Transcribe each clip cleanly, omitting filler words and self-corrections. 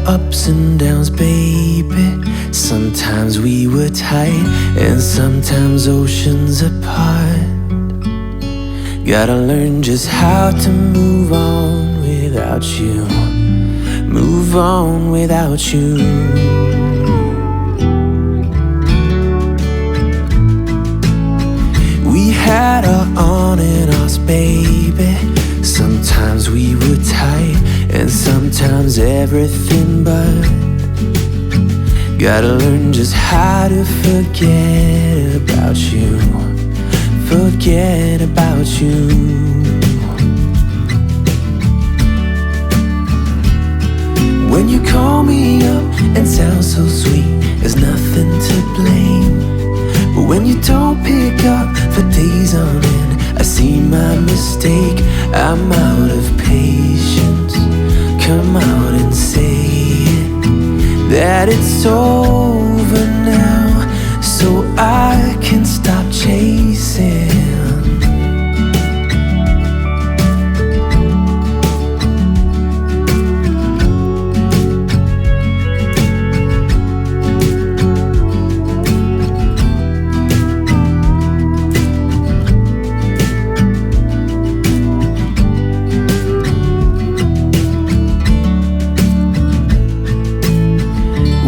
ups and downs, baby. Sometimes we were tight, and sometimes oceans apart. Gotta learn just how to move on without you. Move on without you. We had our on and offs, baby. Sometimes we were tight, and sometimes everything but. Gotta learn just how to forget about you. Forget about you. When you call me up and sound so sweet, there's nothing to blame. But when you don't pick up for days on end, I see my mistake. I'm out of patience. Come out and say it, that it's over now, so I can stop chasing.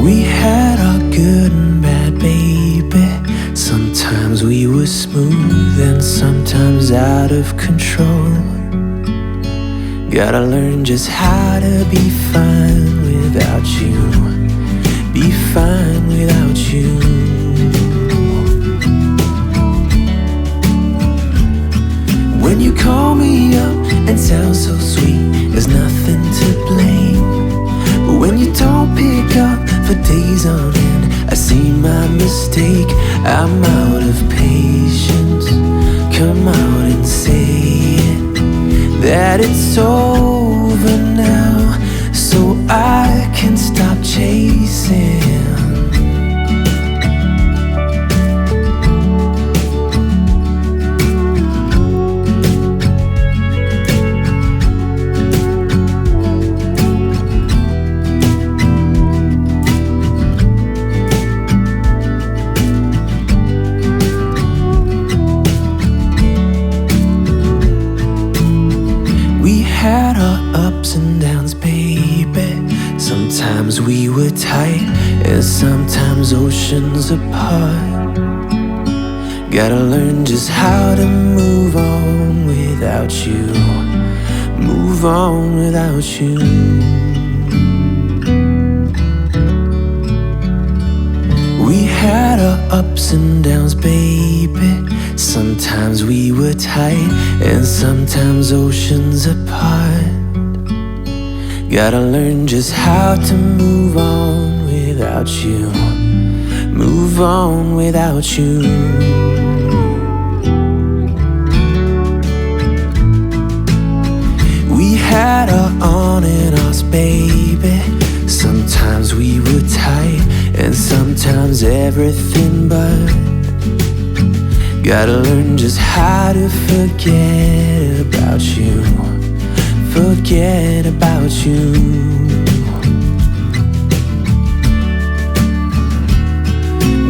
We had our good and bad, baby. Sometimes we were smooth and sometimes out of control. Gotta learn just how to be fine without you. Be fine without you. When you call me up and sound so sweet, there's nothing to blame. But when you don't pick up for days on end, I see my mistake. I'm out of patience. Come out and say it, that it's over now, so I can stop chasing. Had our ups and downs, baby. Sometimes we were tight, and sometimes oceans apart. Gotta learn just how to move on without you. Move on without you. We had our ups and downs, baby. Sometimes we were tight, and sometimes oceans apart. Gotta learn just how to move on without you. Move on without you. We had our on and offs, baby. Sometimes we were tight, and sometimes everything but. Gotta learn just how to forget about you. Forget about you.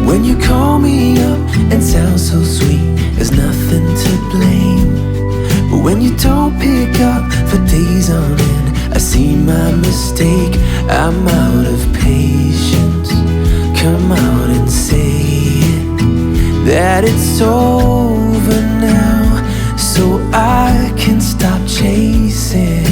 When you call me up and sound so sweet, there's nothing to blame. But when you don't pick up for days on end, I see my mistake. I'm out of patience. Come out and say it, that it's over now, so I can stop chasing.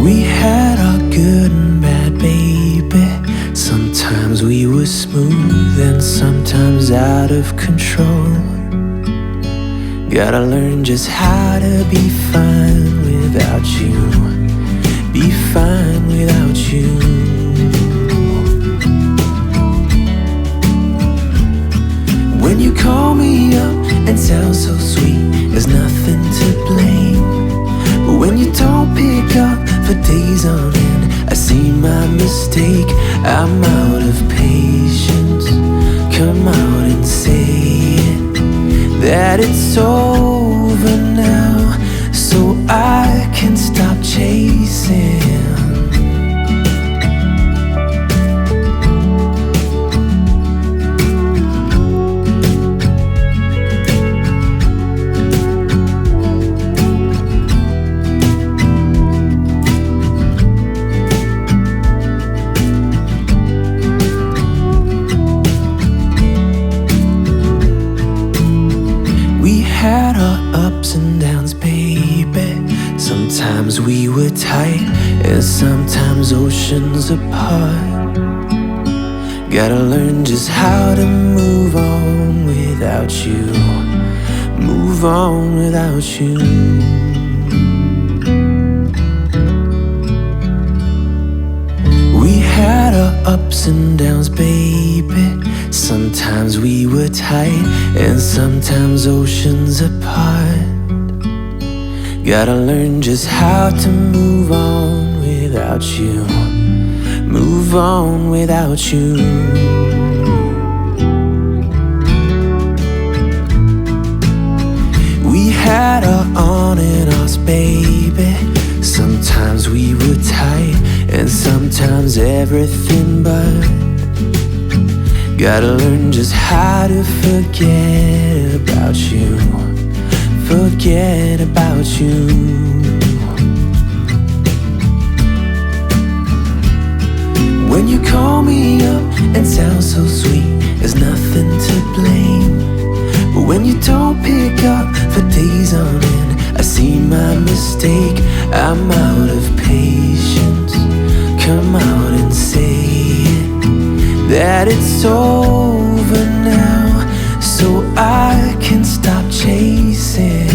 We had our good and bad, baby. Sometimes we were smooth and sometimes out of control. Gotta learn just how to be fine without you. Be fine without you. When you call me up and sound so sweet, there's nothing to blame. But when you don't pick up for days on end, I see my mistake, I'm out of patience. Come out and say it, that it's over now, so I can stop chasing. Had our ups and downs, baby. Sometimes we were tight, and sometimes oceans apart. Gotta learn just how to move on without you. Move on without you. We had our ups and downs, baby. Sometimes we were tight, and sometimes oceans apart. Gotta learn just how to move on without you. Move on without you. We had our on and offs, baby. Sometimes we were tight, and sometimes everything but. Gotta learn just how to forget about you. Forget about you. When you call me up and sound so sweet, there's nothing to blame. But when you don't pick up for days on end, I see my mistake, I'm out of patience. Come out and say it, that it's over now, so I can stop chasing.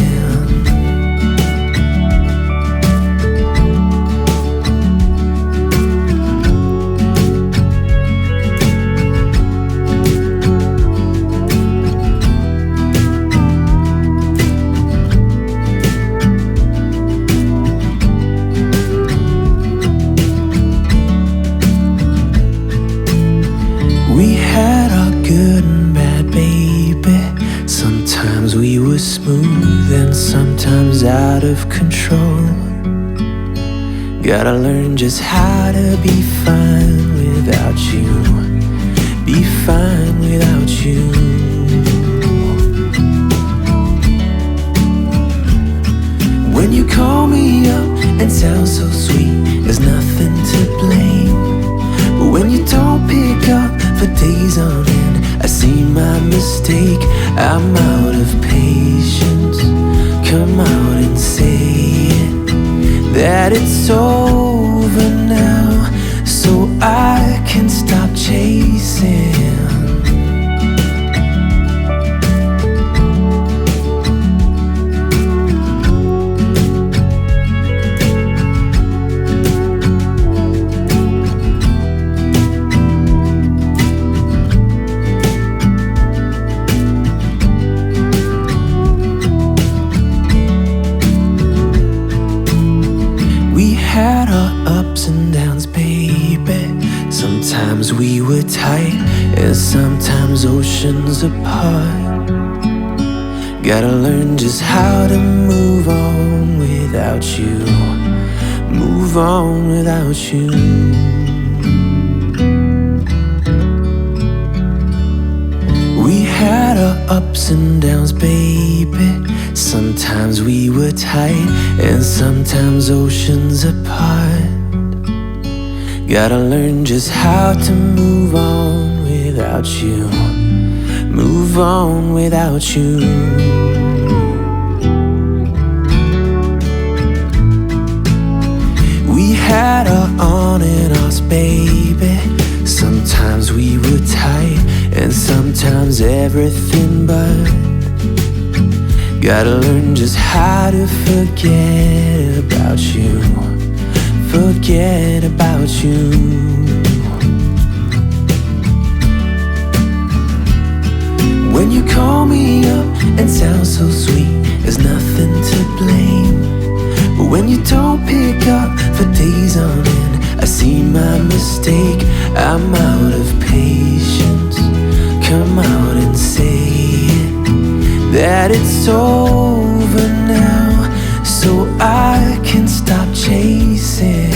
We had our good and bad, baby. Sometimes we were smooth and sometimes out of control. Gotta learn just how to be fine without you. Be fine without you. When you call me up and sound so sweet, there's nothing to blame. But when you don't pick up for days on end, I see my mistake, I'm out of patience. Come out and say it, that it's over now, so I can stop chasing. Had our ups and downs, baby. Sometimes we were tight, and sometimes oceans apart. Gotta learn just how to move on without you. Move on without you. We had our ups and downs, baby. Sometimes we were tight, and sometimes oceans apart. Gotta learn just how to move on without you. Move on without you. We had our on and offs, baby. Sometimes we were tight, and sometimes everything but. Gotta learn just how to forget about you. Forget about you. When you call me up and sound so sweet, there's nothing to blame. But when you don't pick up for days on end, I see my mistake, I'm out of patience. Come out and say it, that it's over now, so I can stop chasing.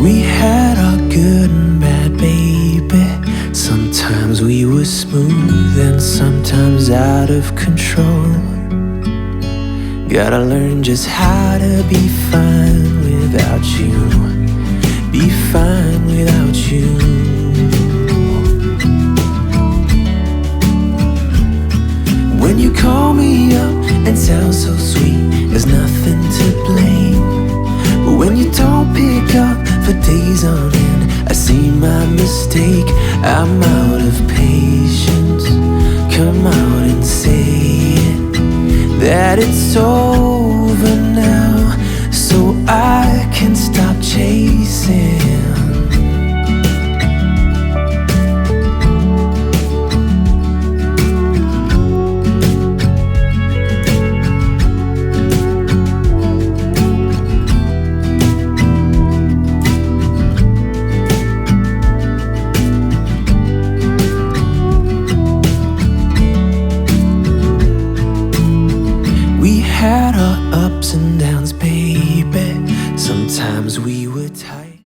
We had our good and bad, baby. Sometimes we were smooth and sometimes out of control. Gotta learn just how to be fine without you. Be fine without you. When you call me up and sound so sweet, there's nothing to blame. But when you don't pick up for days on end, I see my mistake, I'm out of patience. Come out and say it, that it's over now, so I can stop chasing. We had our ups and downs, baby. Sometimes we were tired.